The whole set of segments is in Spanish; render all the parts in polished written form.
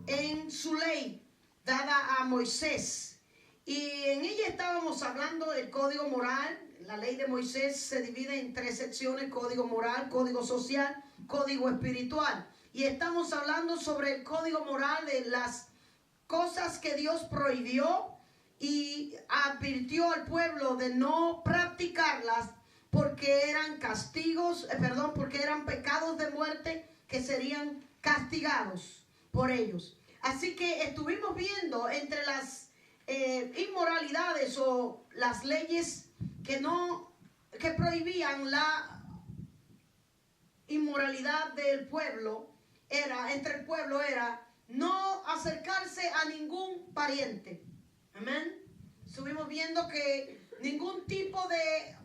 en su ley dada a Moisés. Y en ella estábamos hablando del código moral. La ley de Moisés se divide en 3 secciones: código moral, código social, código espiritual. Y estamos hablando sobre el código moral, de las cosas que Dios prohibió y advirtió al pueblo de no practicarlas, porque eran porque eran pecados de muerte que serían castigados por ellos. Así que estuvimos viendo entre las inmoralidades o las leyes que prohibían la inmoralidad del pueblo, entre el pueblo, era no acercarse a ningún pariente. Amén. Estuvimos viendo que ningún tipo de,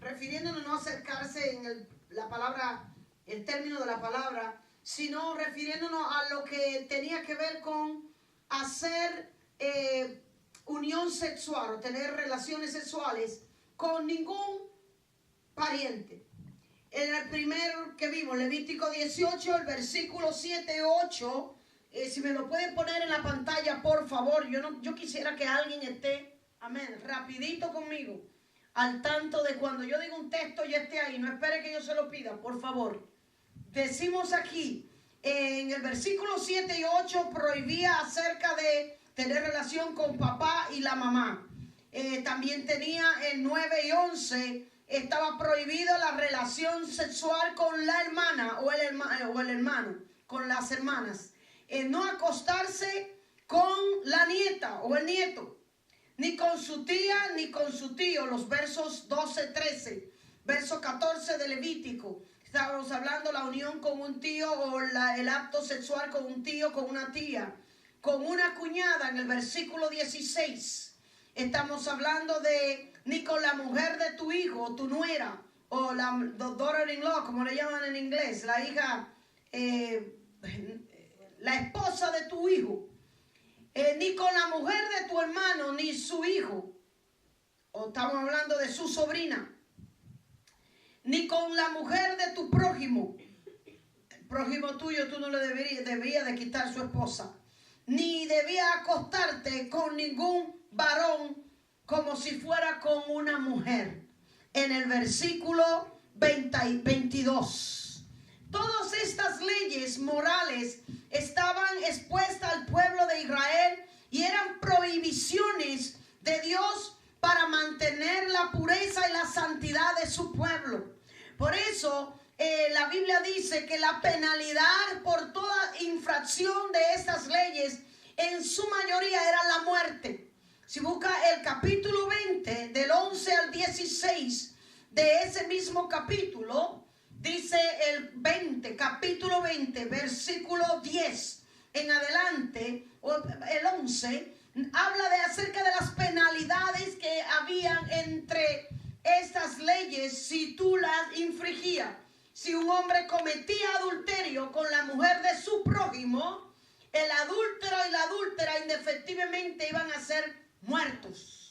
refiriéndonos no acercarse en la palabra, el término de la palabra, sino refiriéndonos a lo que tenía que ver con hacer unión sexual o tener relaciones sexuales con ningún pariente. En el primero que vimos, Levítico 18, el versículo 7 y 8, si me lo pueden poner en la pantalla, por favor. Yo quisiera que alguien esté, amén, rapidito conmigo, al tanto de cuando yo digo un texto y esté ahí. No espere que yo se lo pida, por favor. Decimos aquí, en el versículo 7 y 8, prohibía acerca de tener relación con papá y la mamá. También tenía el 9 y 11, estaba prohibida la relación sexual con la hermana o el hermano, con las hermanas. No acostarse con la nieta o el nieto, ni con su tía ni con su tío. Los versos 12, 13, verso 14 de Levítico. Estábamos hablando la unión con un tío o el acto sexual con un tío, con una tía, con una cuñada en el versículo 16. Estamos hablando de ni con la mujer de tu hijo o tu nuera, o la daughter-in-law, como le llaman en inglés, la hija, la esposa de tu hijo, ni con la mujer de tu hermano, ni su hijo, o estamos hablando de su sobrina, ni con la mujer de tu prójimo. El prójimo tuyo, tú no le debías de quitar su esposa, ni debía acostarte con ningún varón como si fuera con una mujer. En el versículo 22. Todas estas leyes morales estaban expuestas al pueblo de Israel y eran prohibiciones de Dios para mantener la pureza y la santidad de su pueblo. Por eso la Biblia dice que la penalidad por toda infracción de estas leyes en su mayoría era la muerte. Si busca el capítulo 20, del 11 al 16 de ese mismo capítulo, dice capítulo 20, versículo 10 en adelante, o el 11, habla acerca de las penalidades que habían entre estas leyes si tú las infringías. Si un hombre cometía adulterio con la mujer de su prójimo, el adúltero y la adúltera indefectiblemente iban a ser muertos.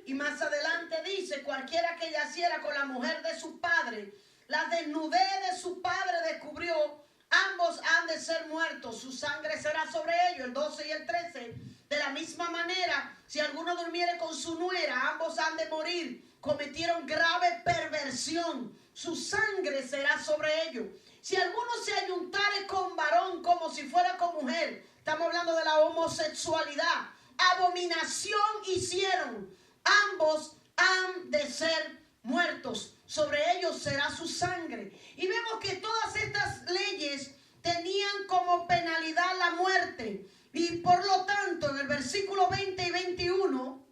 Y más adelante dice: cualquiera que yaciera con la mujer de su padre, la desnudez de su padre descubrió, ambos han de ser muertos, su sangre será sobre ellos. El 12 y el 13, de la misma manera, si alguno durmiere con su nuera, ambos han de morir, cometieron grave perversión, su sangre será sobre ellos. Si alguno se ayuntare con varón como si fuera con mujer, estamos hablando de la homosexualidad, abominación hicieron, ambos han de ser muertos, sobre ellos será su sangre. Y vemos que todas estas leyes tenían como penalidad la muerte. Y por lo tanto, en el versículo 20 y 21,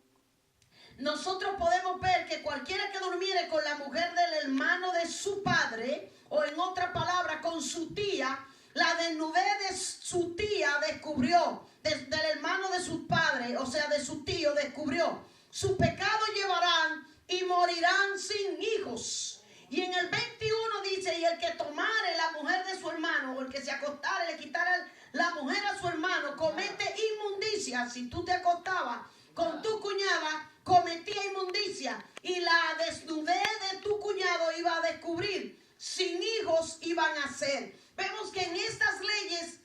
nosotros podemos ver que cualquiera que durmiere con la mujer del hermano de su padre, o en otra palabra, con su tía, la desnudez de su tía descubrió, del hermano de su padre, o sea, de su tío, descubrió. Su pecado llevarán y morirán sin hijos. Y en el 21 dice: y el que tomare la mujer de su hermano, o el que se acostare, le quitara la mujer a su hermano, comete inmundicia. Si tú te acostabas con tu cuñada, cometía inmundicia, y la desnudez de tu cuñado iba a descubrir. Sin hijos iban a ser. Vemos que en estas leyes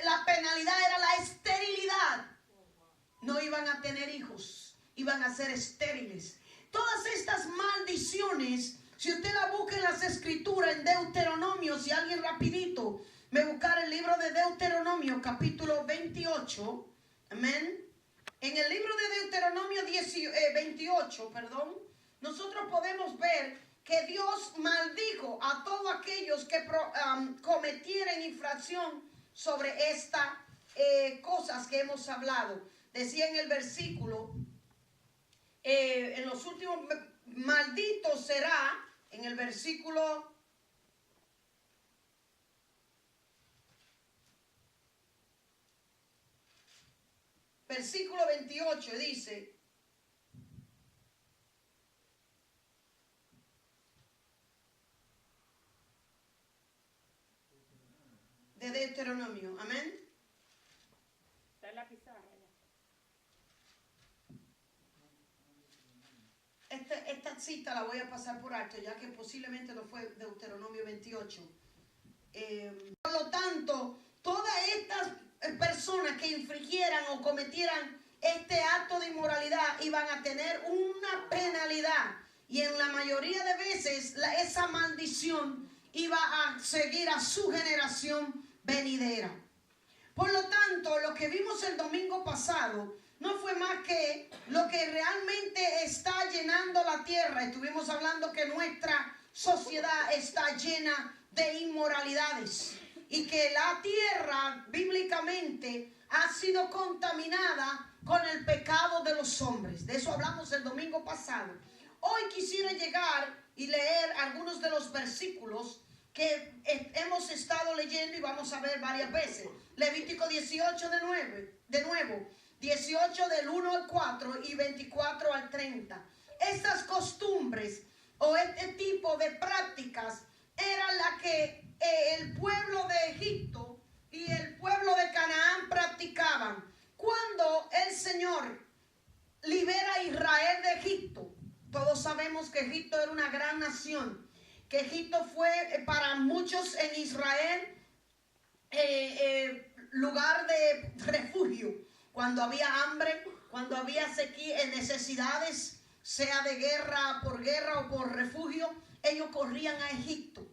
la penalidad iban a ser estériles. Todas estas maldiciones, si usted la busca en las escrituras, en Deuteronomio, si alguien rapidito me buscara el libro de Deuteronomio, capítulo 28, amén. En el libro de Deuteronomio 28, nosotros podemos ver que Dios maldijo a todos aquellos que cometieran infracción sobre estas cosas que hemos hablado. Decía en el versículo, en los últimos, maldito será, en el versículo 28 dice, de Deuteronomio, amén. Está en la pizarra ya. Esta cita la voy a pasar por alto, ya que posiblemente no fue Deuteronomio 28. Por lo tanto, todas estas personas que infringieran o cometieran este acto de inmoralidad iban a tener una penalidad, y en la mayoría de veces esa maldición iba a seguir a su generación venidera. Por lo tanto, lo que vimos el domingo pasado no fue más que lo que realmente está llenando la tierra. Estuvimos hablando que nuestra sociedad está llena de inmoralidades y que la tierra bíblicamente ha sido contaminada con el pecado de los hombres. De eso hablamos el domingo pasado. Hoy quisiera llegar y leer algunos de los versículos que hemos estado leyendo y vamos a ver varias veces. Levítico 18 de nuevo, 18 del 1 al 4 y 24 al 30. Estas costumbres o este tipo de prácticas eran las que el pueblo de Egipto y el pueblo de Canaán practicaban. Cuando el Señor libera a Israel de Egipto, todos sabemos que Egipto era una gran nación, que Egipto fue para muchos en Israel lugar de refugio. Cuando había hambre, cuando había sequía, necesidades, sea de guerra o por refugio, ellos corrían a Egipto.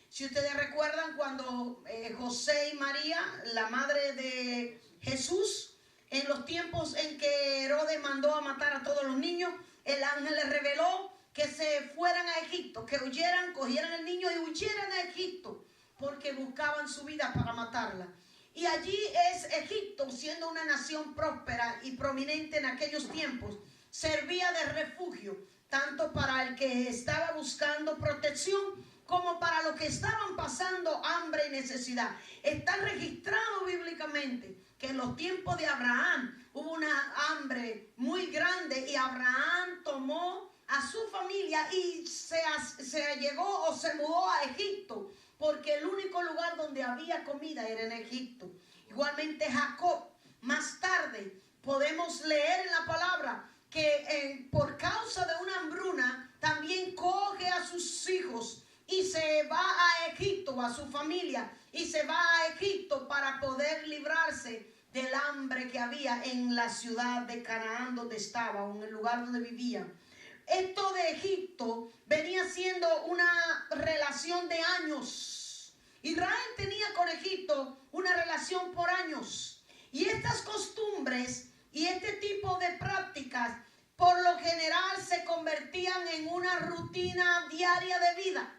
Si ustedes recuerdan cuando José y María, la madre de Jesús, en los tiempos en que Herodes mandó a matar a todos los niños, el ángel les reveló que se fueran a Egipto, que huyeran, cogieran el niño y huyeran a Egipto, porque buscaban su vida para matarla. Y allí es Egipto, siendo una nación próspera y prominente en aquellos tiempos, servía de refugio, tanto para el que estaba buscando protección, como para los que estaban pasando hambre y necesidad. Está registrado bíblicamente que en los tiempos de Abraham hubo una hambre muy grande y Abraham tomó a su familia y se llegó o se mudó a Egipto, porque el único lugar donde había comida era en Egipto. Igualmente Jacob, más tarde podemos leer en la palabra que por causa de una hambruna también coge a sus hijos y se va a Egipto, a su familia, y se va a Egipto para poder librarse del hambre que había en la ciudad de Canaán donde estaba, o en el lugar donde vivían. Esto de Egipto venía siendo una relación de años. Israel tenía con Egipto una relación por años. Y estas costumbres y este tipo de prácticas por lo general se convertían en una rutina diaria de vida.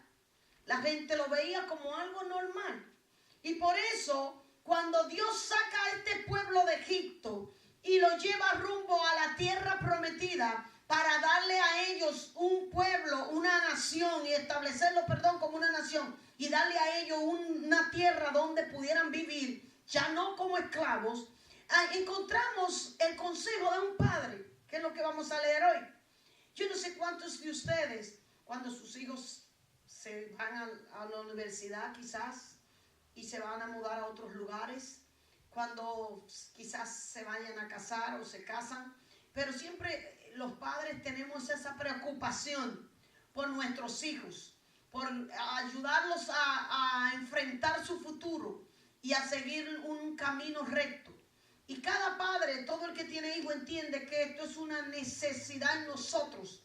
La gente lo veía como algo normal. Y por eso, cuando Dios saca a este pueblo de Egipto y lo lleva rumbo a la tierra prometida para darle a ellos un pueblo, una nación, y establecerlo, como una nación, y darle a ellos una tierra donde pudieran vivir, ya no como esclavos, encontramos el consejo de un padre, que es lo que vamos a leer hoy. Yo no sé cuántos de ustedes, cuando sus hijos se van a la universidad quizás y se van a mudar a otros lugares, cuando quizás se vayan a casar o se casan, pero siempre los padres tenemos esa preocupación por nuestros hijos, por ayudarlos a enfrentar su futuro y a seguir un camino recto. Y cada padre, todo el que tiene hijo, entiende que esto es una necesidad en nosotros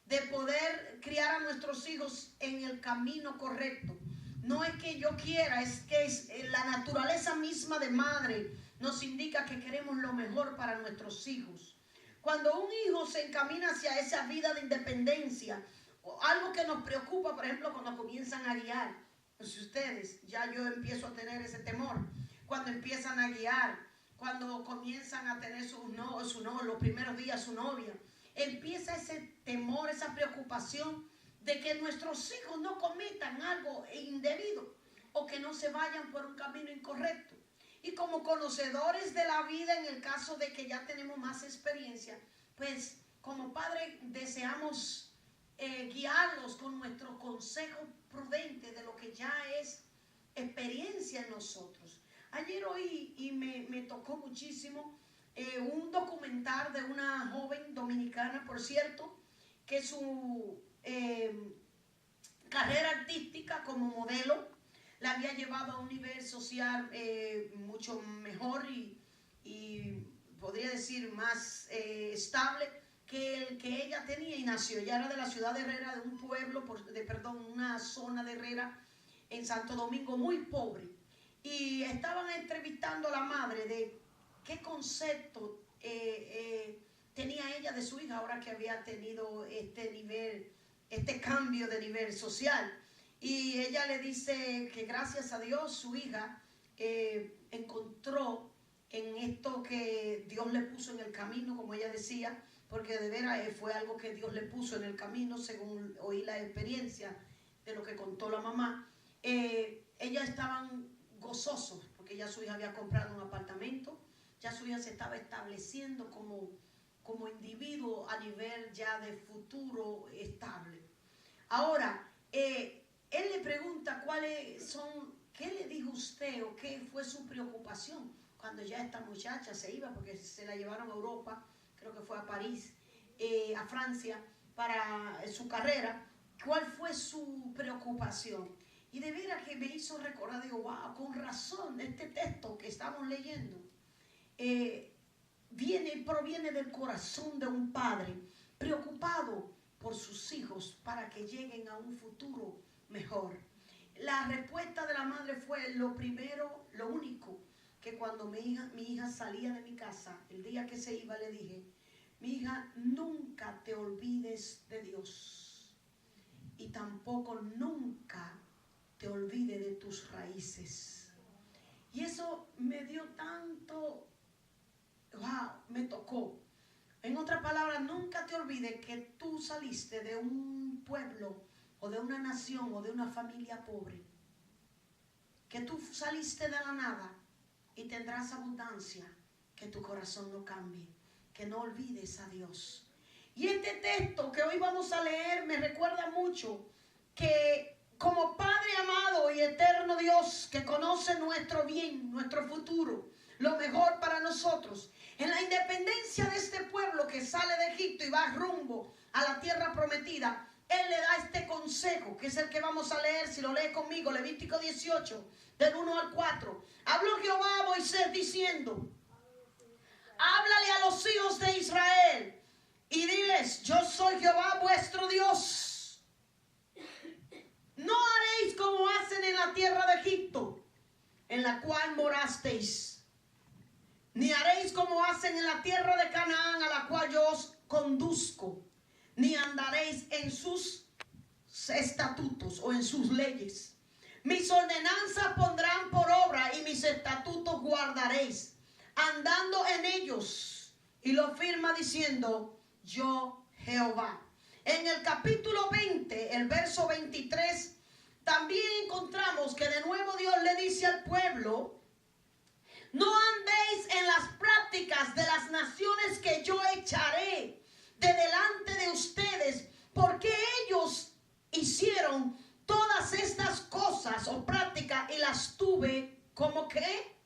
de poder criar a nuestros hijos en el camino correcto. No es que yo quiera, es que la naturaleza misma de madre nos indica que queremos lo mejor para nuestros hijos. Cuando un hijo se encamina hacia esa vida de independencia, algo que nos preocupa, por ejemplo, cuando comienzan a guiar, pues ustedes, ya yo empiezo a tener ese temor, cuando empiezan a guiar, cuando comienzan a tener los primeros días su novia, empieza ese temor, esa preocupación de que nuestros hijos no cometan algo indebido o que no se vayan por un camino incorrecto. Y como conocedores de la vida, en el caso de que ya tenemos más experiencia, pues como padre deseamos guiarlos con nuestro consejo prudente de lo que ya es experiencia en nosotros. Ayer oí y me tocó muchísimo un documental de una joven dominicana, por cierto, que su carrera artística como modelo la había llevado a un nivel social mucho mejor y podría decir más estable que el que ella tenía, y nació. Ella era de la ciudad de Herrera, de un pueblo, una zona de Herrera en Santo Domingo muy pobre. Y estaban entrevistando a la madre de qué concepto tenía ella de su hija ahora que había tenido este cambio de nivel social. Y ella le dice que gracias a Dios su hija encontró en esto que Dios le puso en el camino, como ella decía, porque de veras fue algo que Dios le puso en el camino, según oí la experiencia de lo que contó la mamá. Ellas estaban gozosos porque ya su hija había comprado un apartamento, ya su hija se estaba estableciendo como individuo a nivel ya de futuro estable. Ahora, él le pregunta qué le dijo usted o qué fue su preocupación cuando ya esta muchacha se iba, porque se la llevaron a Europa, creo que fue a París, a Francia, para su carrera. ¿Cuál fue su preocupación? Y de veras que me hizo recordar, digo, wow, con razón, este texto que estamos leyendo proviene del corazón de un padre preocupado por sus hijos para que lleguen a un futuro mejor. La respuesta de la madre fue lo único, que cuando mi hija salía de mi casa, el día que se iba, le dije, mi hija, nunca te olvides de Dios y tampoco nunca te olvides de tus raíces. Y eso me dio tanto, wow, me tocó. En otras palabras, nunca te olvides que tú saliste de un pueblo o de una nación o de una familia pobre, que tú saliste de la nada y tendrás abundancia, que tu corazón no cambie, que no olvides a Dios. Y este texto que hoy vamos a leer me recuerda mucho que como Padre amado y eterno Dios que conoce nuestro bien, nuestro futuro, lo mejor para nosotros, en la independencia de este pueblo que sale de Egipto y va rumbo a la tierra prometida, Él le da este consejo, que es el que vamos a leer, si lo lee conmigo, Levítico 18, del 1 al 4. Habló Jehová a Moisés diciendo, háblale a los hijos de Israel y diles, yo soy Jehová vuestro Dios. No haréis como hacen en la tierra de Egipto, en la cual morasteis, ni haréis como hacen en la tierra de Canaán, a la cual yo os conduzco, ni andaréis en sus estatutos o en sus leyes. Mis ordenanzas pondrán por obra y mis estatutos guardaréis, andando en ellos. Y lo firma diciendo, yo Jehová. En el capítulo 20, el verso 23, también encontramos que de nuevo Dios le dice al pueblo, no andéis en las prácticas de las naciones que yo echaré de delante de ustedes, porque ellos hicieron todas estas cosas o prácticas y las tuve como ¿qué?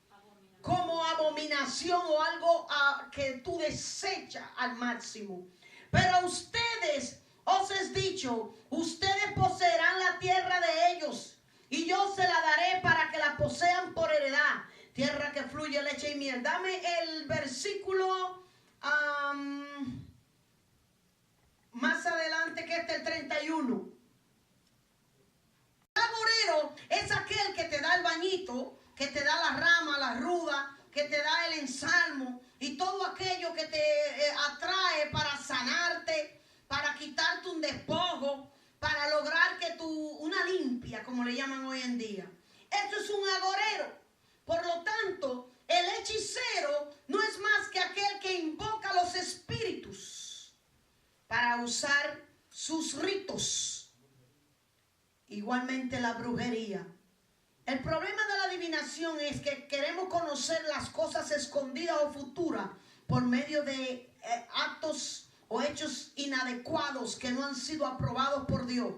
Como abominación o algo que tú desechas al máximo. Pero ustedes, os he dicho, ustedes poseerán la tierra de ellos y yo se la daré para que la posean por heredad. tierra que fluye leche y miel. Dame el versículo más adelante, que el 31. El agorero es aquel que te da el bañito, que te da la rama, la ruda, que te da el ensalmo y todo aquello que te atrae para sanarte, para quitarte un despojo, para lograr que una limpia, como le llaman hoy en día. Esto es un agorero. Por lo tanto, el hechicero no es más que aquel que invoca a los espíritus para usar sus ritos. Igualmente la brujería. El problema de la adivinación es que queremos conocer las cosas escondidas o futuras por medio de actos o hechos inadecuados que no han sido aprobados por Dios,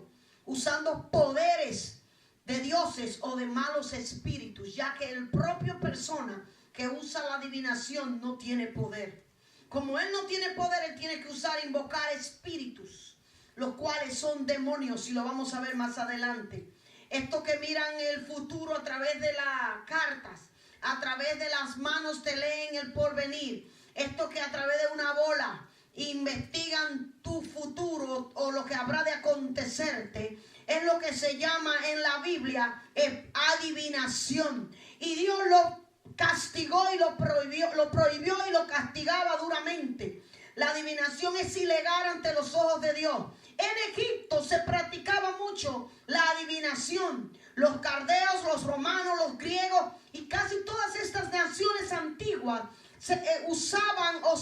usando poderes de dioses o de malos espíritus, ya que el propio persona que usa la adivinación no tiene poder. Como él no tiene poder, él tiene que invocar espíritus, los cuales son demonios, y lo vamos a ver más adelante. Estos que miran el futuro a través de las cartas, a través de las manos te leen el porvenir. Estos que a través de una bola investigan tu futuro o lo que habrá de acontecerte, es lo que se llama en la Biblia adivinación. Y Dios lo castigó y lo prohibió y lo castigaba duramente. La adivinación es ilegal ante los ojos de Dios. En Egipto se practicaba mucho la adivinación. Los caldeos, los romanos, los griegos y casi todas estas naciones antiguas usaban o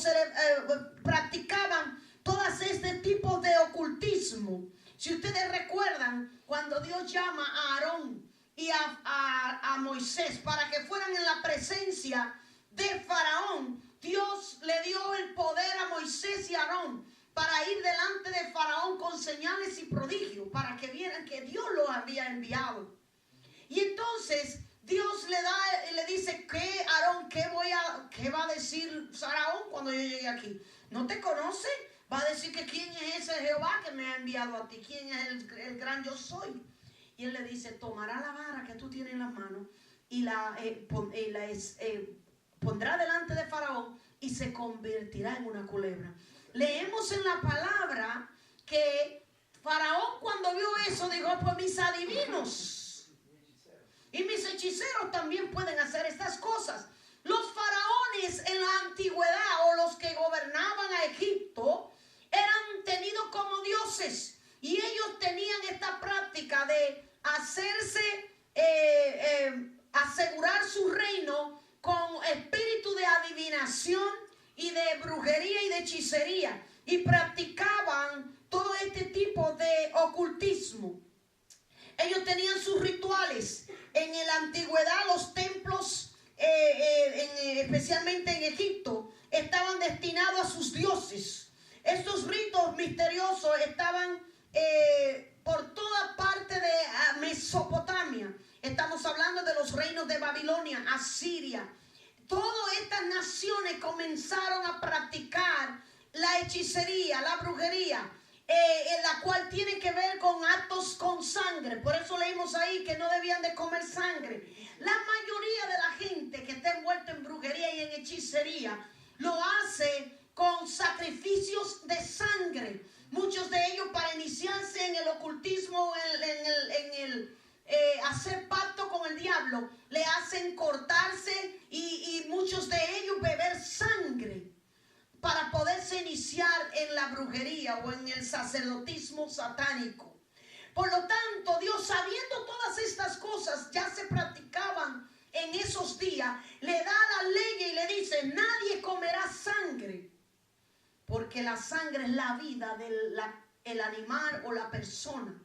practicaban todas este tipo de ocultismo. Si ustedes recuerdan, cuando Dios llama a Aarón y a Moisés para que fueran en la presencia de Faraón, Dios le dio el poder a Moisés y a Aarón para ir delante de Faraón con señales y prodigios, para que vieran que Dios lo había enviado. Y entonces Dios le dice, ¿qué, Aarón? ¿Qué va a decir Faraón cuando yo llegue aquí? ¿No te conoce? Va a decir que quién es ese Jehová que me ha enviado a ti, quién es el gran yo soy. Y él le dice, tomará la vara que tú tienes en las manos y pondrá delante de Faraón y se convertirá en una culebra. Leemos en la palabra que Faraón, cuando vio eso, dijo, pues mis adivinos y mis hechiceros también pueden hacer estas cosas. Los faraones en la antigüedad, o los que gobernaban a Egipto, eran tenidos como dioses, y ellos tenían esta práctica de asegurar su reino con espíritu de adivinación y de brujería y de hechicería, y practicaban todo este tipo de ocultismo. Ellos tenían sus rituales. En la antigüedad los templos, especialmente en Egipto, estaban destinados a sus dioses. Estos ritos misteriosos estaban por toda parte de Mesopotamia. Estamos hablando de los reinos de Babilonia, Asiria. Todas estas naciones comenzaron a practicar la hechicería, la brujería, en la cual tiene que ver con actos con sangre. Por eso leímos ahí que no debían de comer sangre. La mayoría de la gente que está envuelta en brujería y en hechicería lo hace con sacrificios de sangre. Muchos de ellos, para iniciarse en el ocultismo, en el hacer pacto con el diablo, le hacen cortarse y muchos de ellos beber sangre para poderse iniciar en la brujería o en el sacerdotismo satánico. Por lo tanto, Dios, sabiendo todas estas cosas ya se practicaban en esos días, le da la ley y le dice, nadie comerá sangre, porque la sangre es la vida del animal o la persona.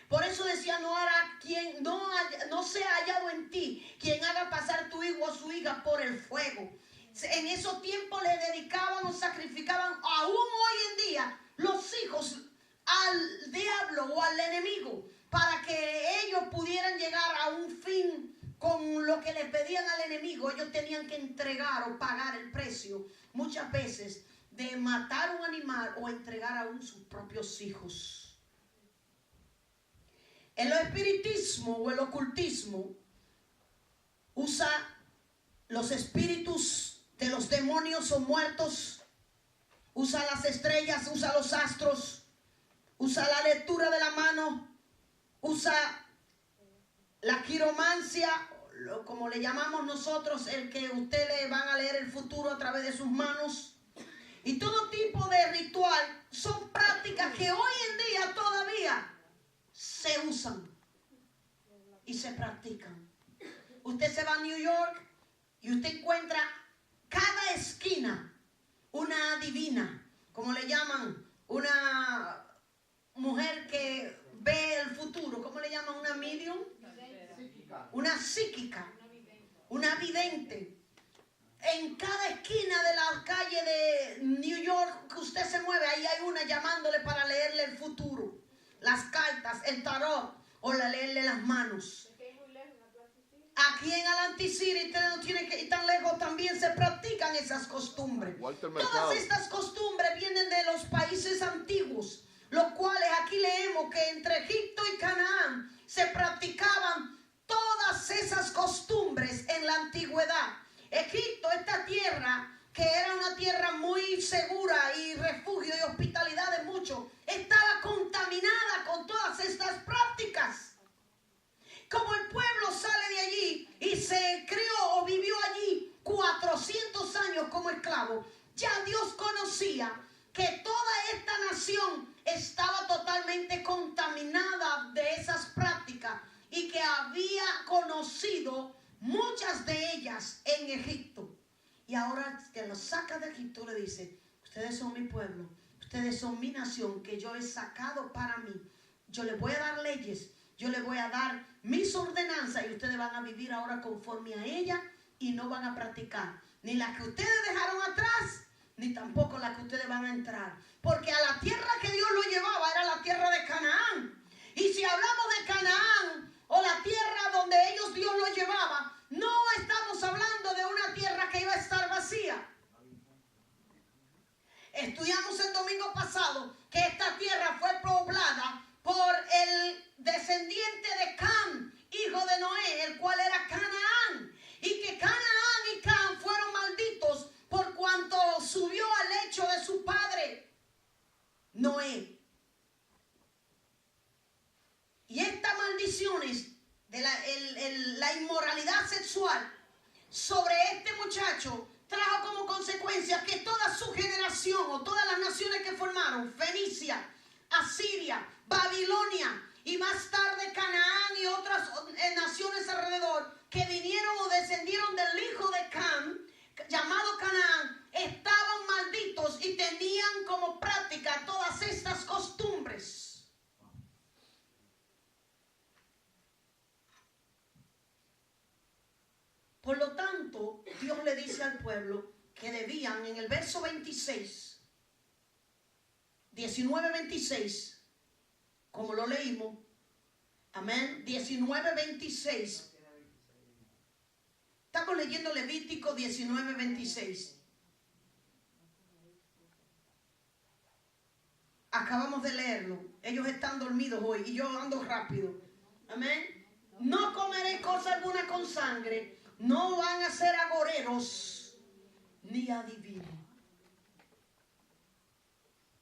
Por eso decía, no sea hallado en ti quien haga pasar tu hijo o su hija por el fuego. En esos tiempos le dedicaban o sacrificaban, aún hoy en día, los hijos al diablo o al enemigo, para que ellos pudieran llegar a un fin con lo que le pedían al enemigo. Ellos tenían que entregar o pagar el precio, muchas veces, de matar un animal o entregar aún sus propios hijos. El espiritismo o el ocultismo usa los espíritus de los demonios son muertos. Usa las estrellas, usa los astros, usa la lectura de la mano, usa la quiromancia, como le llamamos nosotros, el que usted le van a leer el futuro a través de sus manos. Y todo tipo de ritual son prácticas que hoy en día todavía se usan y se practican. Usted se va a New York y usted encuentra cada esquina una adivina, como le llaman, una mujer que ve el futuro, ¿cómo le llaman? Una medium, una psíquica, una vidente. En cada esquina de la calle de New York que usted se mueve, ahí hay una llamándole para leerle el futuro, las cartas, el tarot o leerle las manos. Aquí en Atlantic City, ustedes no tienen que ir tan lejos, también se practican esas costumbres. Todas estas costumbres vienen de los países antiguos, los cuales aquí leemos que entre Egipto y Canaán se practicaban todas esas costumbres en la antigüedad. Egipto, esta tierra, que era una tierra muy segura y refugio y hospitalidad de muchos, estaba contaminada con todas estas prácticas. Como el pueblo sale de allí y se crió o vivió allí 400 años como esclavo, ya Dios conocía que toda esta nación estaba totalmente contaminada de esas prácticas y que había conocido muchas de ellas en Egipto. Y ahora que los saca de Egipto le dice: ustedes son mi pueblo, ustedes son mi nación que yo he sacado para mí. Yo les voy a dar leyes, yo les voy a dar mis ordenanzas y ustedes van a vivir ahora conforme a ella y no van a practicar ni las que ustedes dejaron atrás, ni tampoco las que ustedes van a entrar. Porque a la tierra que Dios lo llevaba era la tierra de Canaán. Y si hablamos de Canaán o la tierra donde Dios lo llevaba, no estamos hablando de una tierra que iba a estar vacía. Estudiamos el domingo pasado que esta tierra fue poblada por el descendiente de Cam, hijo de Noé, el cual era Canaán. Y que Canaán y Cam fueron malditos por cuanto subió al lecho de su padre Noé. Y estas maldiciones de la inmoralidad sexual sobre este muchacho trajo como consecuencia que toda su generación o todas las naciones que formaron, Fenicia, Asiria, Babilonia y más tarde Canaán y otras naciones alrededor que vinieron o descendieron del hijo de Cam, llamado Canaán, estaban malditos y tenían como práctica todas estas costumbres. Por lo tanto, Dios le dice al pueblo que debían, en el verso 26, 19-26, como lo leímos, amén, 19-26. Estamos leyendo Levítico 19-26. Acabamos de leerlo. Ellos están dormidos hoy y yo ando rápido. Amén. No comeréis cosa alguna con sangre. No van a ser agoreros ni adivinos.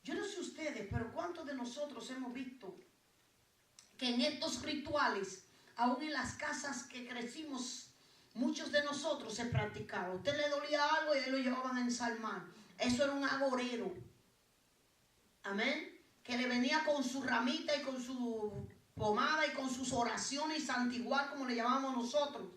Yo no sé ustedes, pero ¿cuántos de nosotros hemos visto que en estos rituales, aún en las casas que crecimos, muchos de nosotros se practicaban? A usted le dolía algo y ahí lo llevaban a ensalmar. Eso era un agorero. Amén. Que le venía con su ramita y con su pomada y con sus oraciones y santiguar, como le llamamos nosotros.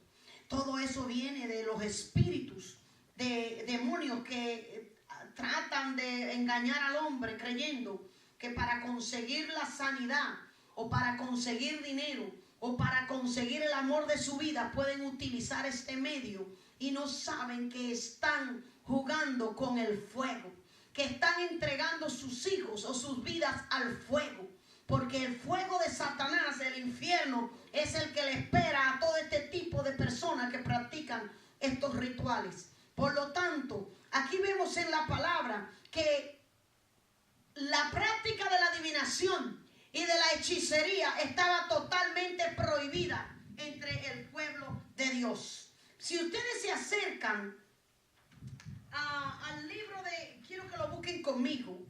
Todo eso viene de los espíritus de demonios que tratan de engañar al hombre creyendo que para conseguir la sanidad o para conseguir dinero o para conseguir el amor de su vida pueden utilizar este medio y no saben que están jugando con el fuego, que están entregando sus hijos o sus vidas al fuego. Porque el fuego de Satanás, el infierno, es el que le espera a todo este tipo de personas que practican estos rituales. Por lo tanto, aquí vemos en la palabra que la práctica de la adivinación y de la hechicería estaba totalmente prohibida entre el pueblo de Dios. Si ustedes se acercan al libro de, quiero que lo busquen conmigo,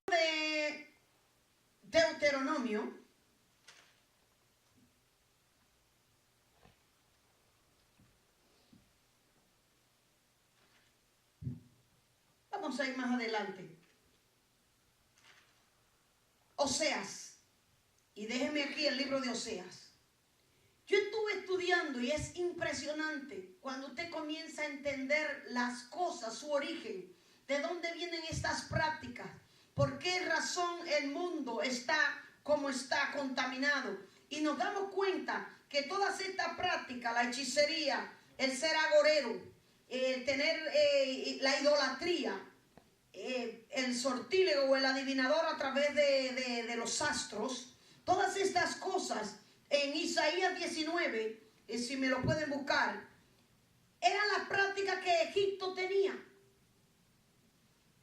de Deuteronomio. Vamos a ir más adelante. Oseas. Y déjenme aquí el libro de Oseas. Yo estuve estudiando y es impresionante cuando usted comienza a entender las cosas, su origen, de dónde vienen estas prácticas, por qué razón el mundo está como está, contaminado. Y nos damos cuenta que todas estas prácticas, la hechicería, el ser agorero, el tener la idolatría, el sortílego o el adivinador a través de los astros, todas estas cosas en Isaías 19, si me lo pueden buscar, eran las prácticas que Egipto tenía.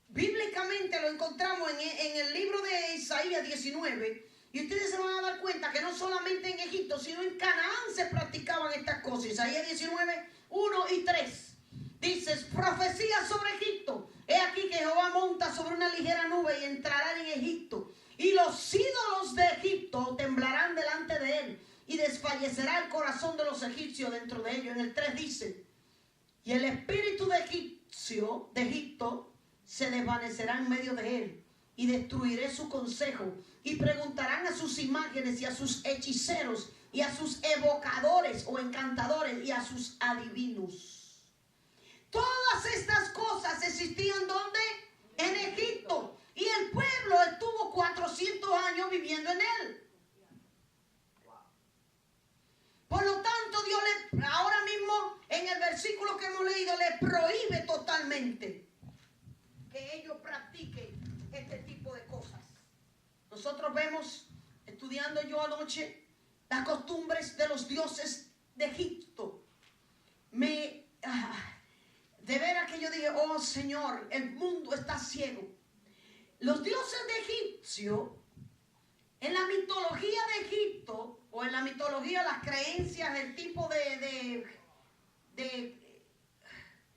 Bíblicamente lo encontramos en el libro de Isaías 19, y ustedes se van a dar cuenta que no solamente en Egipto, sino en Canaán se practicaban estas cosas. Isaías 19, 1 y 3. Dices, profecía sobre Egipto. He aquí que Jehová monta sobre una ligera nube y entrará en Egipto. Y los ídolos de Egipto temblarán delante de él. Y desfallecerá el corazón de los egipcios dentro de ellos. En el 3 dice, y el espíritu de Egipto se desvanecerá en medio de él. Y destruiré su consejo. Y preguntarán a sus imágenes y a sus hechiceros y a sus evocadores o encantadores y a sus adivinos. Todas estas cosas existían ¿dónde? En Egipto. Y el pueblo estuvo 400 años viviendo en él. Por lo tanto, Dios ahora mismo en el versículo que hemos leído le prohíbe totalmente que ellos practiquen este tipo de cosas. Nosotros vemos, estudiando yo anoche, las costumbres de los dioses de Egipto. De veras que yo dije, oh Señor, el mundo está ciego. Los dioses de Egipcio, en la mitología de Egipto, o en la mitología, las creencias, el tipo de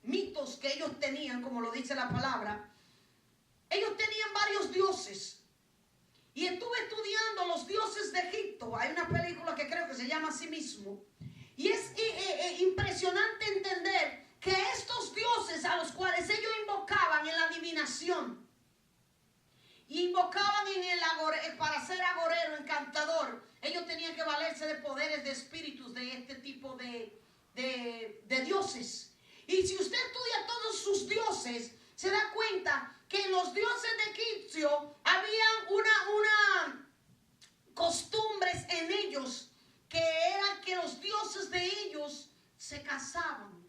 mitos que ellos tenían, como lo dice la palabra, ellos tenían varios dioses. Y estuve estudiando los dioses de Egipto. Hay una película que creo que se llama así mismo. Y es impresionante entender que estos dioses a los cuales ellos invocaban en la adivinación, invocaban para ser agorero, encantador, ellos tenían que valerse de poderes de espíritus de este tipo de dioses. Y si usted estudia todos sus dioses, se da cuenta que en los dioses de Egipcio había una costumbres en ellos, que era que los dioses de ellos se casaban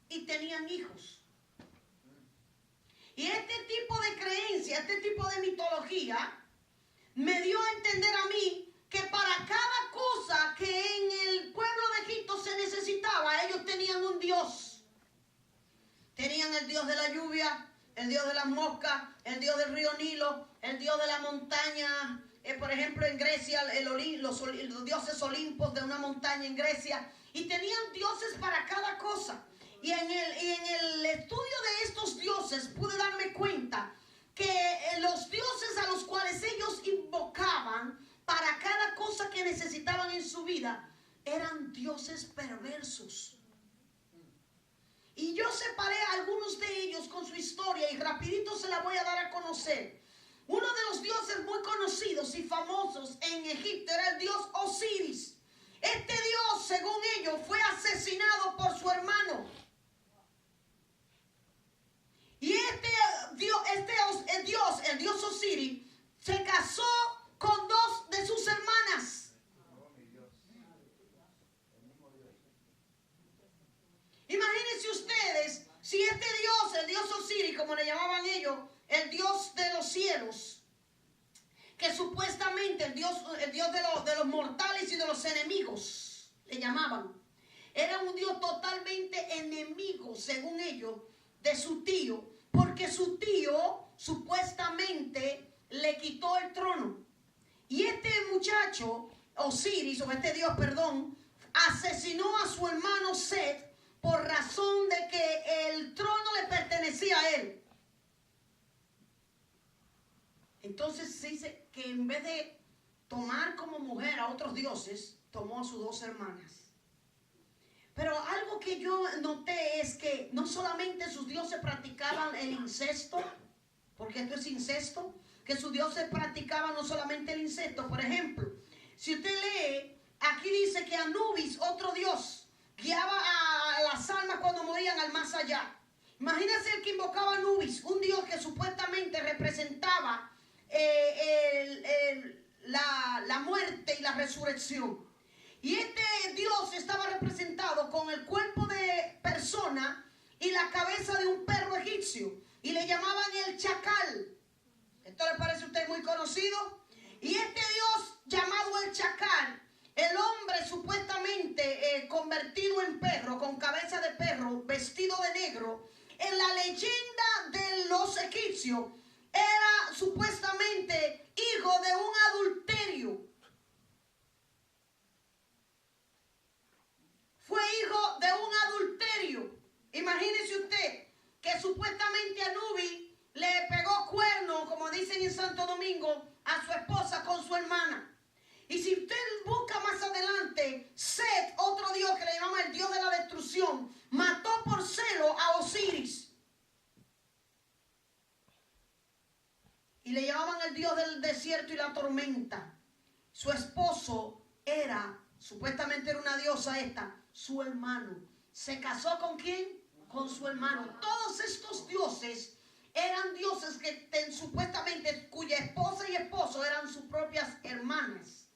y tenían hijos. Y este tipo de creencia, este tipo de mitología, me dio a entender a mí que para cada cosa que en el pueblo de Egipto se necesitaba, ellos tenían un dios. Tenían el dios de la lluvia, el dios de las moscas, el dios del río Nilo, el dios de la montaña. Por ejemplo, en Grecia, los dioses olimpos de una montaña en Grecia. Y tenían dioses para cada cosa. Y en el estudio de estos dioses pude darme cuenta que los dioses a los cuales ellos invocaban para cada cosa que necesitaban en su vida eran dioses perversos. Y yo separé a algunos de ellos con su historia y rapidito se la voy a dar a conocer. Uno de los dioses muy conocidos y famosos en Egipto era el dios Osiris. Este dios, según ellos, fue asesinado por su hermano. Y el dios Osiris, se casó con dos de sus hermanas. Imagínense ustedes, si este dios, el dios Osiris, como le llamaban ellos, el dios de los cielos, que supuestamente el dios de los mortales y de los enemigos, le llamaban, era un dios totalmente enemigo, según ellos, de su tío, porque su tío supuestamente le quitó el trono. Y este muchacho, Osiris, o este dios, perdón, asesinó a su hermano Set por razón de que el trono le pertenecía a él. Entonces se dice que en vez de tomar como mujer a otros dioses, tomó a sus dos hermanas. Pero algo que yo noté es que no solamente sus dioses practicaban el incesto, porque esto es incesto, que sus dioses practicaban no solamente el incesto. Por ejemplo, si usted lee, aquí dice que Anubis, otro dios, guiaba a las almas cuando morían al más allá. Imagínense el que invocaba a Anubis, un dios que supuestamente representaba la muerte y la resurrección. Y este dios estaba representado con el cuerpo de persona y la cabeza de un perro egipcio. Y le llamaban el chacal. ¿Esto le parece a usted muy conocido? Y este dios llamado el chacal, el hombre supuestamente convertido en perro, con cabeza de perro, vestido de negro, en la leyenda de los egipcios, era supuestamente hijo de un adulterio. Fue hijo de un adulterio. Imagínese usted que supuestamente Anubis le pegó cuerno, como dicen en Santo Domingo, a su esposa con su hermana. Y si usted busca más adelante, Set, otro dios que le llaman el dios de la destrucción, mató por celo a Osiris. Y le llamaban el dios del desierto y la tormenta. Su esposo era, supuestamente era una diosa esta, su hermano. ¿Se casó con quién? Con su hermano. Todos estos dioses eran dioses que supuestamente cuya esposa y esposo eran sus propias hermanas.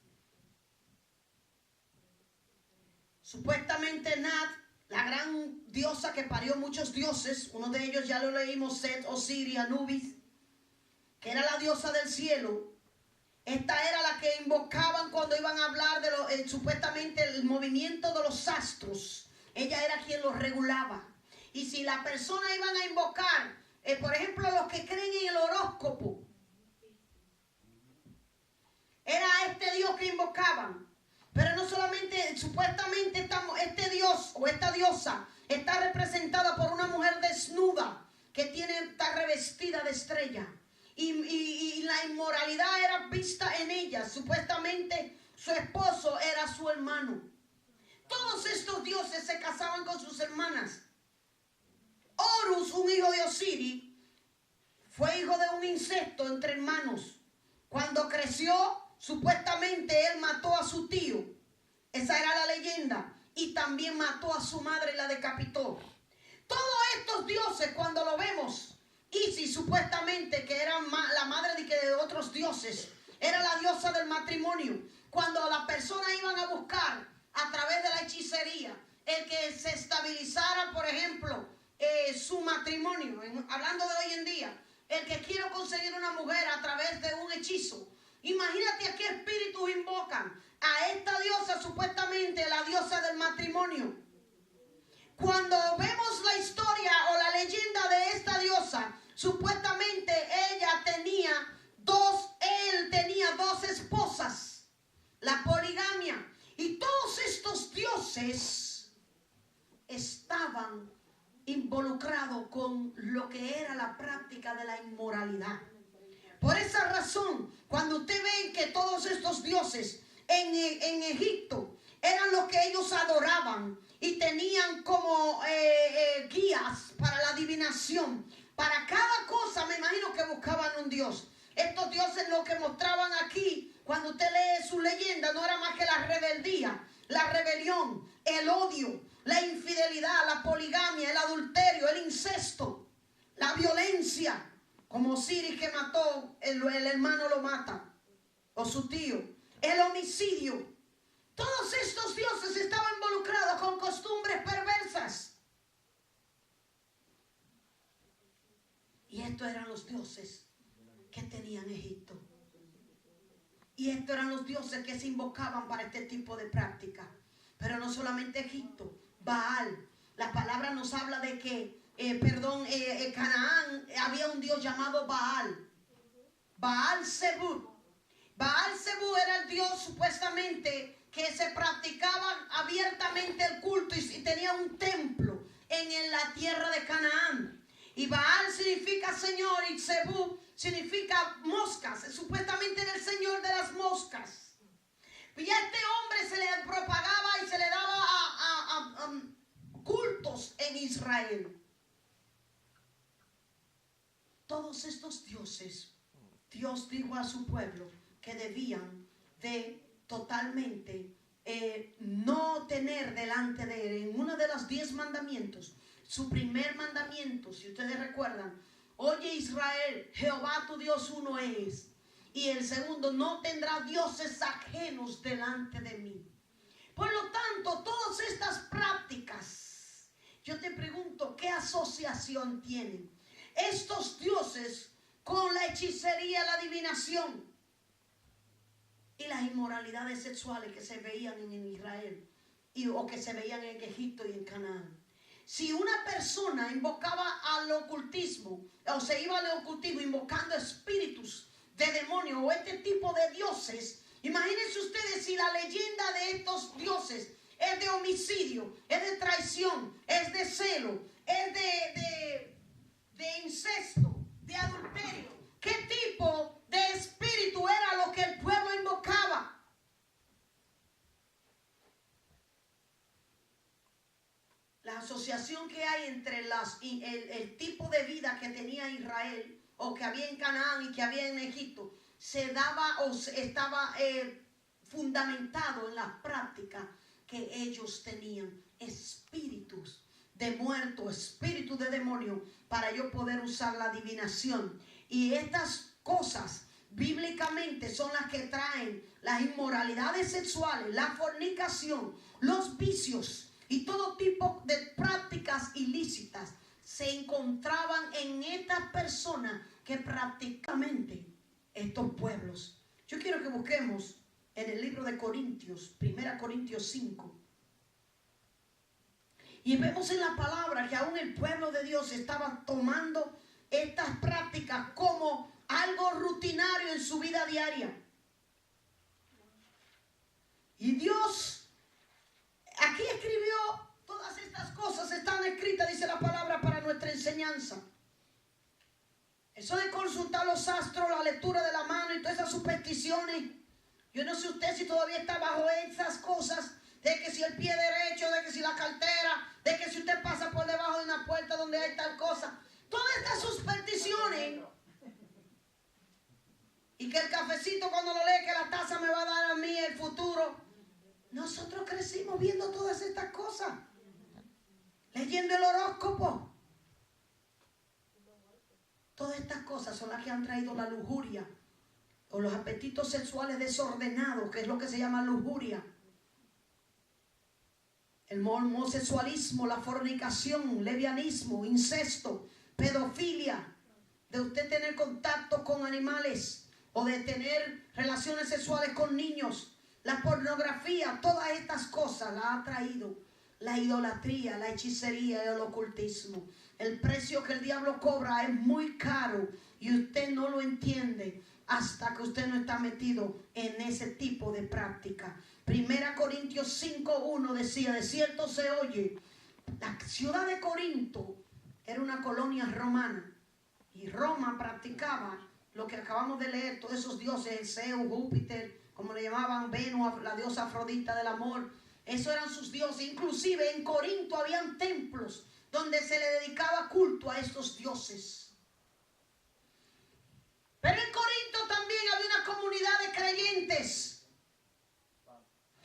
Supuestamente Nat, la gran diosa que parió muchos dioses, uno de ellos ya lo leímos, Set, Osiris, Anubis, que era la diosa del cielo. Esta era la que invocaban cuando iban a hablar de supuestamente el movimiento de los astros. Ella era quien los regulaba. Y si la persona iban a invocar, por ejemplo, los que creen en el horóscopo, era este Dios que invocaban. Pero no solamente, supuestamente este Dios o esta diosa está representada por una mujer desnuda que está revestida de estrella. Y la inmoralidad era vista en ella. Supuestamente su esposo era su hermano. Todos estos dioses se casaban con sus hermanas. Horus, un hijo de Osiris, fue hijo de un incesto entre hermanos. Cuando creció, supuestamente él mató a su tío. Esa era la leyenda. Y también mató a su madre y la decapitó. Todos estos dioses, cuando lo vemos, Isis, supuestamente, que era la madre de otros dioses, era la diosa del matrimonio. Cuando las personas iban a buscar a través de la hechicería el que se estabilizara, por ejemplo, su matrimonio, hablando de hoy en día, el que quiere conseguir una mujer a través de un hechizo, imagínate a qué espíritus invocan a esta diosa, supuestamente la diosa del matrimonio. Cuando vemos la historia o la leyenda de esta diosa, supuestamente él tenía dos esposas, la poligamia. Y todos estos dioses estaban involucrados con lo que era la práctica de la inmoralidad. Por esa razón, cuando usted ve que todos estos dioses en Egipto eran los que ellos adoraban y tenían como guías para la adivinación, para cada cosa, me imagino que buscaban un dios. Estos dioses lo que mostraban aquí, cuando usted lee su leyenda, no era más que la rebeldía, la rebelión, el odio, la infidelidad, la poligamia, el adulterio, el incesto, la violencia, como Osiris que mató, el hermano lo mata, o su tío, el homicidio. Todos estos dioses estaban involucrados con costumbres perversas. Y estos eran los dioses que tenían Egipto. Y estos eran los dioses que se invocaban para este tipo de práctica. Pero no solamente Egipto, Baal. La palabra nos habla de que, Canaán había un dios llamado Baal. Baal Zebub. Baal Zebub era el dios supuestamente que se practicaba abiertamente el culto y tenía un templo en la tierra de Canaán. Y Baal significa Señor y Zebú significa moscas. Supuestamente era el Señor de las moscas. Y a este hombre se le propagaba y se le daba a cultos en Israel. Todos estos dioses, Dios dijo a su pueblo que debían de totalmente no tener delante de él. En uno de los 10 mandamientos, su primer mandamiento, si ustedes recuerdan, oye Israel, Jehová tu Dios uno es. Y el segundo, no tendrá dioses ajenos delante de mí. Por lo tanto, todas estas prácticas, yo te pregunto, ¿qué asociación tienen estos dioses con la hechicería, la adivinación y las inmoralidades sexuales que se veían en Israel o que se veían en Egipto y en Canaán? Si una persona invocaba al ocultismo o se iba al ocultismo invocando espíritus de demonios o este tipo de dioses, imagínense ustedes si la leyenda de estos dioses es de homicidio, es de traición, es de celo, es de incesto, de adulterio. ¿Qué tipo de espíritu era lo que el pueblo invocaba? La asociación que hay entre el tipo de vida que tenía Israel o que había en Canaán y que había en Egipto se daba o estaba fundamentado en la práctica que ellos tenían. Espíritus de muerto, espíritu de demonio, para yo poder usar la adivinación. Y estas cosas bíblicamente son las que traen las inmoralidades sexuales, la fornicación, los vicios y todo tipo de prácticas ilícitas se encontraban en estas personas que prácticamente estos pueblos. Yo quiero que busquemos en el libro de Corintios, 1 Corintios 5. Y vemos en la palabra que aún el pueblo de Dios estaba tomando estas prácticas como algo rutinario en su vida diaria. Y Dios aquí escribió todas estas cosas, están escritas, dice la palabra, para nuestra enseñanza. Eso de consultar los astros, la lectura de la mano y todas esas supersticiones. Yo no sé usted si todavía está bajo esas cosas, de que si el pie derecho, de que si la cartera, de que si usted pasa por debajo de una puerta donde hay tal cosa. Todas estas supersticiones. Y que el cafecito cuando lo lee, que la taza me va a dar a mí el futuro. Nosotros crecimos viendo todas estas cosas. Leyendo el horóscopo. Todas estas cosas son las que han traído la lujuria o los apetitos sexuales desordenados, que es lo que se llama lujuria. El homosexualismo, la fornicación, lesbianismo, incesto, pedofilia, de usted tener contacto con animales o de tener relaciones sexuales con niños, la pornografía, todas estas cosas las ha traído la idolatría, la hechicería y el ocultismo. El precio que el diablo cobra es muy caro y usted no lo entiende hasta que usted no está metido en ese tipo de práctica. 1 Corintios 5:1 decía, de cierto se oye, la ciudad de Corinto era una colonia romana y Roma practicaba lo que acabamos de leer, todos esos dioses, Zeus, Júpiter, como le llamaban, Venus, la diosa Afrodita del amor, esos eran sus dioses. Inclusive en Corinto habían templos donde se le dedicaba culto a estos dioses. Pero en Corinto también había una comunidad de creyentes.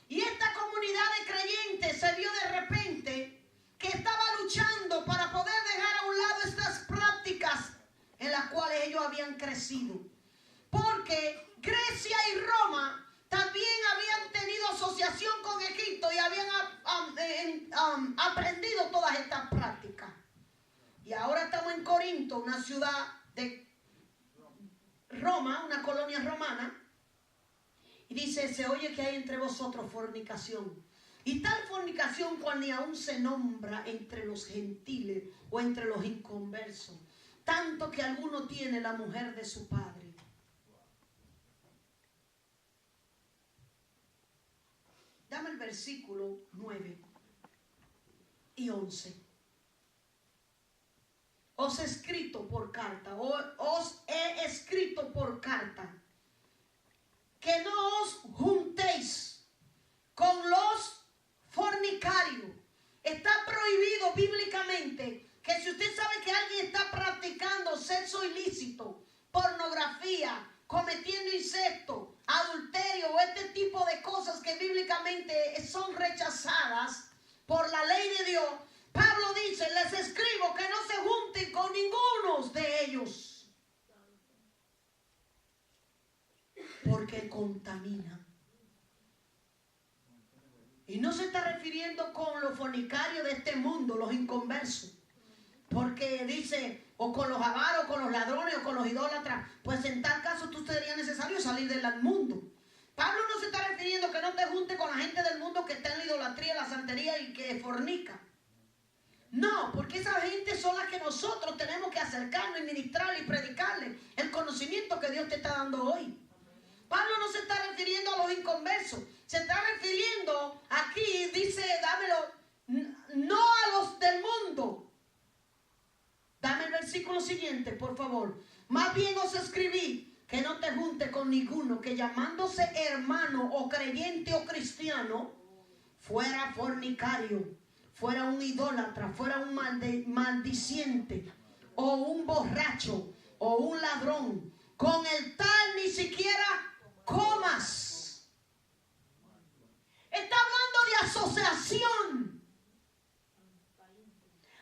Y esta comunidad de creyentes se vio de repente que estaba luchando para poder dejar a un lado estas prácticas en las cuales ellos habían crecido. Porque Grecia y Roma también habían tenido asociación con Egipto y habían aprendido todas estas prácticas. Y ahora estamos en Corinto, una ciudad de Roma, una colonia romana. Y dice, se oye que hay entre vosotros fornicación. Y tal fornicación cual ni aún se nombra entre los gentiles o entre los inconversos. Tanto que alguno tiene la mujer de su padre. Dame el versículo 9 y 11. Os he escrito por carta, que no os juntéis con los fornicarios. Está prohibido bíblicamente que si usted sabe que alguien está practicando sexo ilícito, pornografía, cometiendo incesto, adulterio o este tipo de cosas que bíblicamente son rechazadas por la ley de Dios, Pablo dice, les escribo que no se junten con ninguno de ellos, porque contaminan. Y no se está refiriendo con los fornicarios de este mundo, los inconversos, porque dice, o con los avaros, con los ladrones, o con los idólatras, pues en tal caso tú sería necesario salir del mundo. Pablo no se está refiriendo que no te juntes con la gente del mundo que está en la idolatría, la santería y que fornica. No, porque esa gente son las que nosotros tenemos que acercarnos y ministrarle y predicarle el conocimiento que Dios te está dando hoy. Pablo no se está refiriendo a los inconversos, se está refiriendo aquí, dice, dámelo, no a los del mundo. Dame el versículo siguiente, por favor. Más bien os escribí que no te juntes con ninguno que llamándose hermano o creyente o cristiano fuera fornicario, fuera un idólatra, fuera un maldiciente, o un borracho, o un ladrón. Con el tal ni siquiera comas. Está hablando de asociación,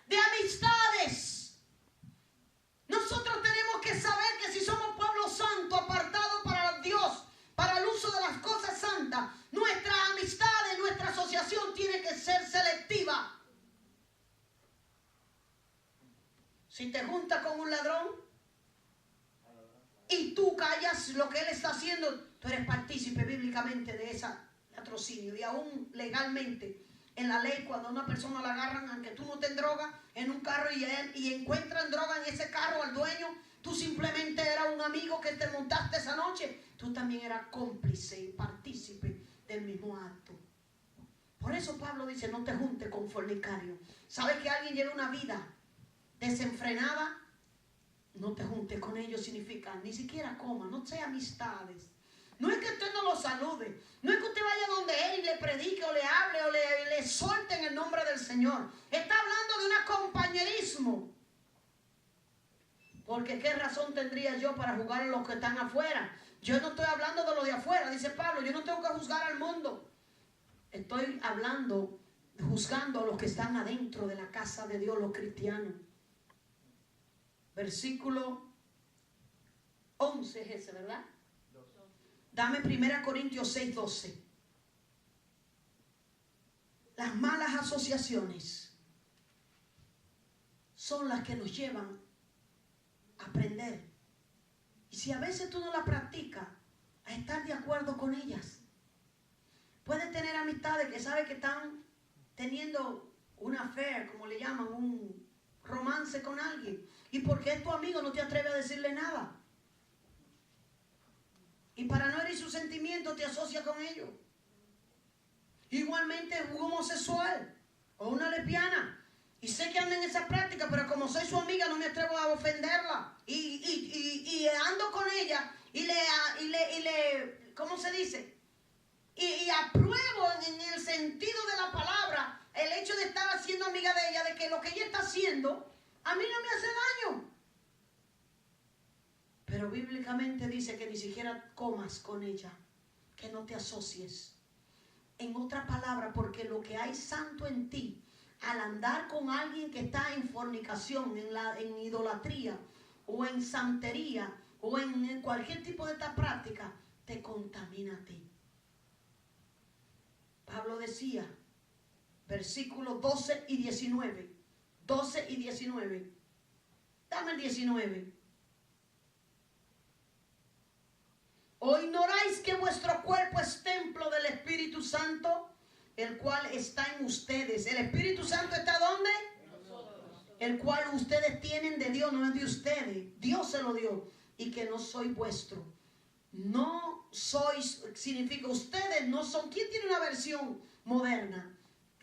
de amistades. Nosotros tenemos que saber que si somos pueblo santo, apartado para Dios, para el uso de las cosas santas, nuestras amistades, nuestra asociación tiene que ser selectiva. Si te juntas con un ladrón y tú callas lo que él está haciendo, tú eres partícipe bíblicamente de ese latrocinio. Y aún legalmente, en la ley, cuando a una persona la agarran, aunque tú no te drogas en un carro y encuentran droga en ese carro al dueño, tú simplemente eras un amigo que te montaste esa noche, tú también eras cómplice y partícipe del mismo acto. Por eso Pablo dice, no te juntes con fornicario. ¿Sabes que alguien lleva una vida desenfrenada? No te juntes con ellos significa ni siquiera coma, no sea amistades. No es que usted no lo salude, no es que usted vaya donde él y le predique o le hable o le exhorte en el nombre del Señor. Está hablando de un compañerismo. Porque qué razón tendría yo para juzgar a los que están afuera. Yo no estoy hablando de los de afuera, dice Pablo, yo no tengo que juzgar al mundo. Estoy hablando, juzgando a los que están adentro de la casa de Dios, los cristianos. Versículo 11 es ese, ¿verdad? Dame 1 Corintios 6:12. Las malas asociaciones son las que nos llevan a aprender. Y si a veces tú no la practicas, a estar de acuerdo con ellas. Puedes tener amistades que sabes que están teniendo una affair, como le llaman, un romance con alguien. Y porque es tu amigo no te atreves a decirle nada. Y para no herir sus sentimientos te asocia con ellos. Igualmente un homosexual o una lesbiana. Y sé que anda en esa práctica, pero como soy su amiga no me atrevo a ofenderla. Y ando con ella y le ¿cómo se dice? Y apruebo en el sentido de la palabra el hecho de estar haciendo amiga de ella, de que lo que ella está haciendo a mí no me hace daño. Pero bíblicamente dice que ni siquiera comas con ella, que no te asocies. En otra palabra, porque lo que hay santo en ti, al andar con alguien que está en fornicación, en idolatría, o en santería, o en cualquier tipo de esta práctica, te contamina a ti. Pablo decía, versículos 12 y 19. 12 y 19. Dame el 19. ¿O ignoráis que vuestro cuerpo es templo del Espíritu Santo, el cual está en ustedes? ¿El Espíritu Santo está ¿dónde? El cual ustedes tienen de Dios, no es de ustedes. Dios se lo dio. Y que no soy vuestro. no sois, significa ustedes no son. ¿Quién tiene una versión moderna?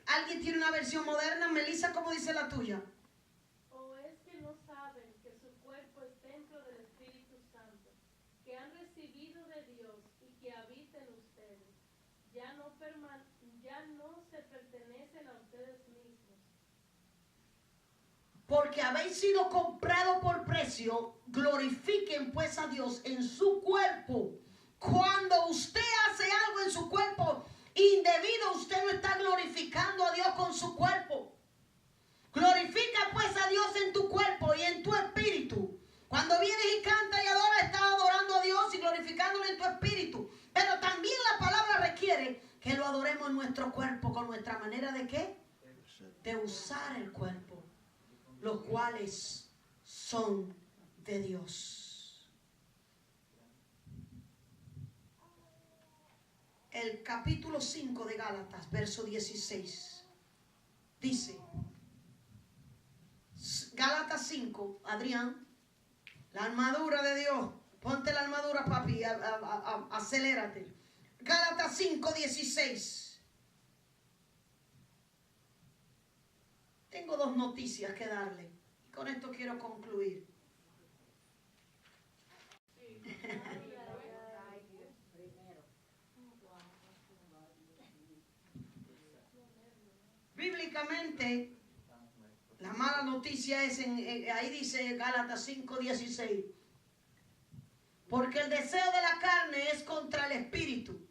¿Alguien tiene una versión moderna? Melissa, ¿cómo dice la tuya? ¿O es que no saben que su cuerpo es templo del Espíritu Santo, que han recibido de Dios y que habita en ustedes? Ya no se pertenecen a ustedes mismos. Porque habéis sido comprado por precio, glorifiquen pues a Dios en su cuerpo. Cuando usted hace algo en su cuerpo indebido, usted no está glorificando a Dios con su cuerpo. Glorifica pues a Dios en tu cuerpo y en tu espíritu. Cuando vienes y cantas y adoras, estás adorando a Dios y glorificándolo en tu espíritu. Pero también la palabra requiere que lo adoremos en nuestro cuerpo con nuestra manera de ¿qué? De usar el cuerpo, los cuales son de Dios. El capítulo 5 de Gálatas, verso 16, dice, Gálatas 5, Adrián, la armadura de Dios, ponte la armadura, papi, acelérate. Gálatas 5, 16. Tengo dos noticias que darle. Y con esto quiero concluir. Bíblicamente, la mala noticia es, ahí dice Gálatas 5, 16. Porque el deseo de la carne es contra el espíritu.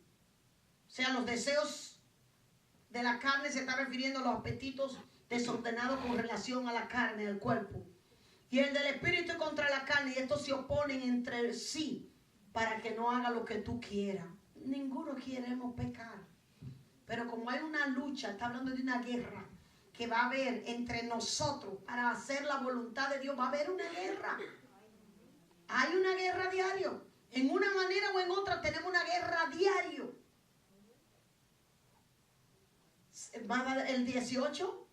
O sea, los deseos de la carne se está refiriendo a los apetitos desordenados con relación a la carne, al cuerpo. Y el del espíritu contra la carne, y estos se oponen entre sí para que no haga lo que tú quieras. Ninguno queremos pecar. Pero como hay una lucha, está hablando de una guerra que va a haber entre nosotros para hacer la voluntad de Dios, va a haber una guerra. Hay una guerra diario. En una manera o en otra tenemos una guerra diario. El 18.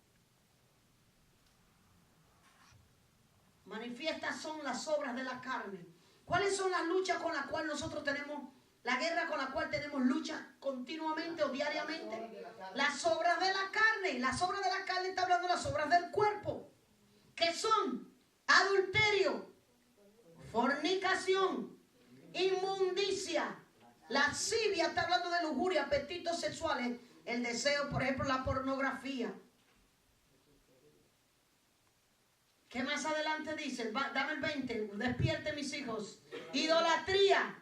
Manifiestas son las obras de la carne. ¿Cuáles son las luchas con las cuales nosotros tenemos, la guerra con la cual tenemos lucha continuamente o diariamente? Las obras de la carne. Las obras de la carne está hablando de las obras del cuerpo. ¿Qué son? Adulterio, fornicación, inmundicia, lascivia, está hablando de lujuria, apetitos sexuales, el deseo, por ejemplo, la pornografía. ¿Qué más adelante dice? Dame el 20. Despierte, mis hijos. Idolatría,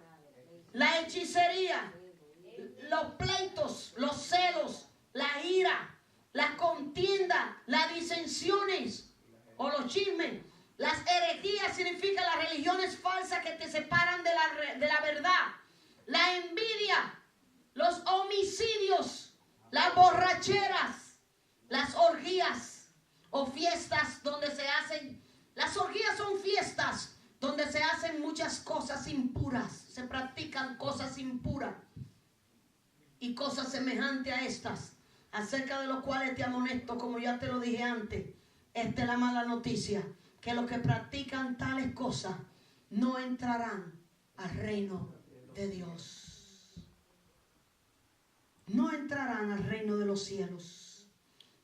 la hechicería, los pleitos, los celos, la ira, la contienda, las disensiones o los chismes. Las herejías significan las religiones falsas que te separan de la verdad. La envidia, los homicidios, las borracheras, las orgías o fiestas donde se hacen. Las orgías son fiestas donde se hacen muchas cosas impuras. Se practican cosas impuras y cosas semejantes a estas, acerca de los cuales te amonesto, como ya te lo dije antes. Esta es la mala noticia, que los que practican tales cosas no entrarán al reino de Dios. No entrarán al reino de los cielos.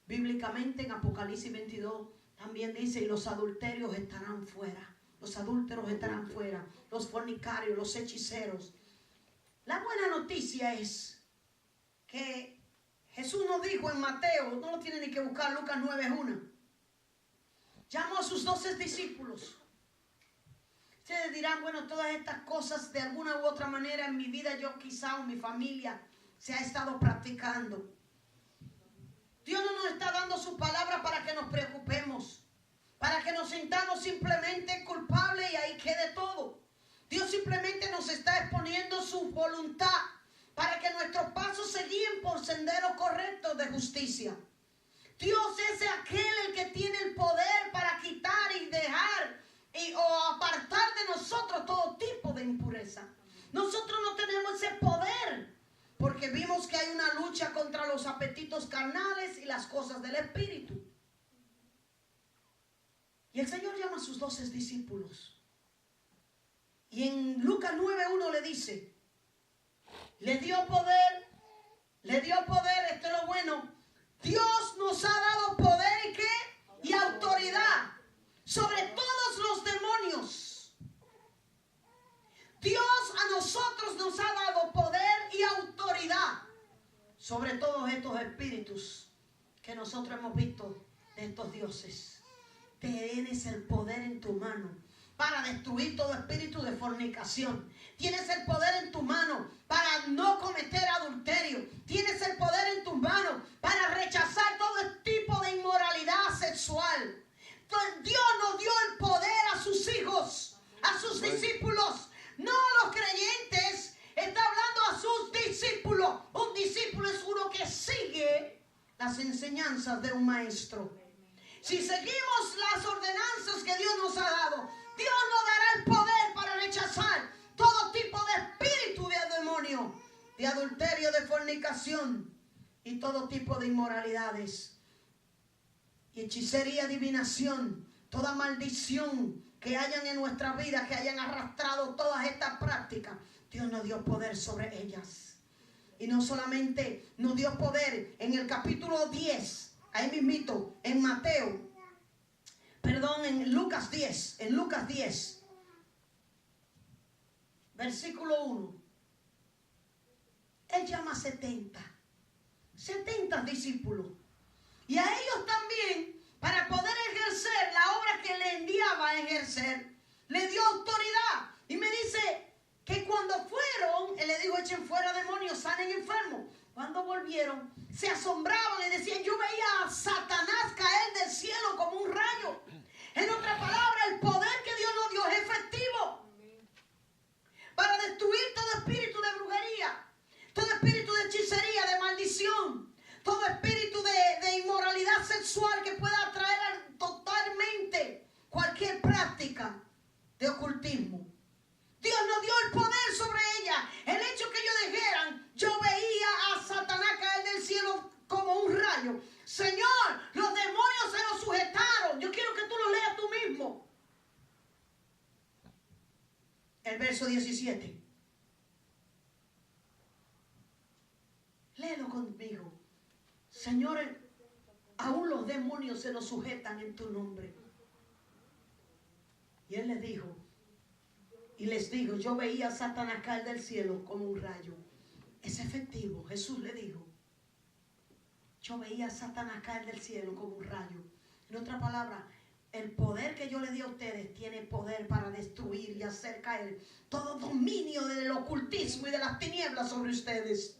Bíblicamente en Apocalipsis 22 también dice, y los adulterios estarán fuera. Los adúlteros estarán fuera. Los fornicarios, los hechiceros. La buena noticia es que Jesús nos dijo en Mateo, no lo tiene ni que buscar, Lucas 9:1. Llamó a sus 12 discípulos. Ustedes dirán, bueno, todas estas cosas de alguna u otra manera en mi vida, yo quizá o mi familia se ha estado practicando. Dios no nos está dando su palabra para que nos preocupemos, para que nos sintamos simplemente culpables y ahí quede todo. Dios simplemente nos está exponiendo su voluntad para que nuestros pasos se guíen por senderos correctos de justicia. Dios es aquel el que tiene el poder para quitar y dejar o apartar de nosotros todo tipo de impureza. Nosotros no tenemos ese poder porque vimos que hay una lucha contra los apetitos carnales y las cosas del espíritu. Y el Señor llama a sus 12 discípulos Y en Lucas 9:1 le dice, le dio poder, esto es lo bueno. Dios nos ha dado poder, ¿y qué? Y autoridad sobre todos los demonios. Dios a nosotros nos ha dado poder y autoridad sobre todos estos espíritus que nosotros hemos visto de estos dioses. Tienes el poder en tu mano para destruir todo espíritu de fornicación. Tienes el poder en tu mano para no cometer adulterio. Tienes el poder en tu mano para rechazar todo tipo de inmoralidad sexual. Entonces, Dios nos dio el poder a sus hijos, a sus discípulos, no a los creyentes. Está hablando a sus discípulos. Un discípulo es uno que sigue las enseñanzas de un maestro. Si seguimos las ordenanzas que Dios nos ha dado, Dios nos dará el poder para rechazar todo tipo de espíritu de demonio, de adulterio, de fornicación y todo tipo de inmoralidades. Y hechicería, adivinación, toda maldición que hayan en nuestra vida, que hayan arrastrado todas estas prácticas, Dios nos dio poder sobre ellas. Y no solamente nos dio poder en el capítulo 10, ahí mismito, en Lucas 10, versículo 1. Él llama 70 discípulos. Y a ellos también, para poder ejercer la obra que le enviaba a ejercer, le dio autoridad. Y me dice que cuando fueron, él le dijo, echen fuera demonios, sanen enfermos. Cuando volvieron, se asombraban y decían, yo veía a Satanás caer del cielo como un rayo. En otras palabras, el poder que Dios nos dio es efectivo para destruir todo espíritu de brujería, todo espíritu de hechicería, de maldición, todo espíritu de inmoralidad sexual que pueda atraer totalmente cualquier práctica de ocultismo. Dios nos dio el poder sobre ella. El hecho que ellos dijeran, yo veía a Satanás caer del cielo como un rayo. Señor, los demonios se lo sujetaron. Yo quiero que tú lo leas tú mismo. El verso 17. Léelo conmigo. Señor, aún los demonios se lo sujetan en tu nombre. Y él les dijo, yo veía a Satanás caer del cielo como un rayo. Es efectivo. Jesús le dijo, yo veía a Satanás caer del cielo como un rayo. En otra palabra, el poder que yo le di a ustedes tiene poder para destruir y hacer caer todo dominio del ocultismo y de las tinieblas sobre ustedes.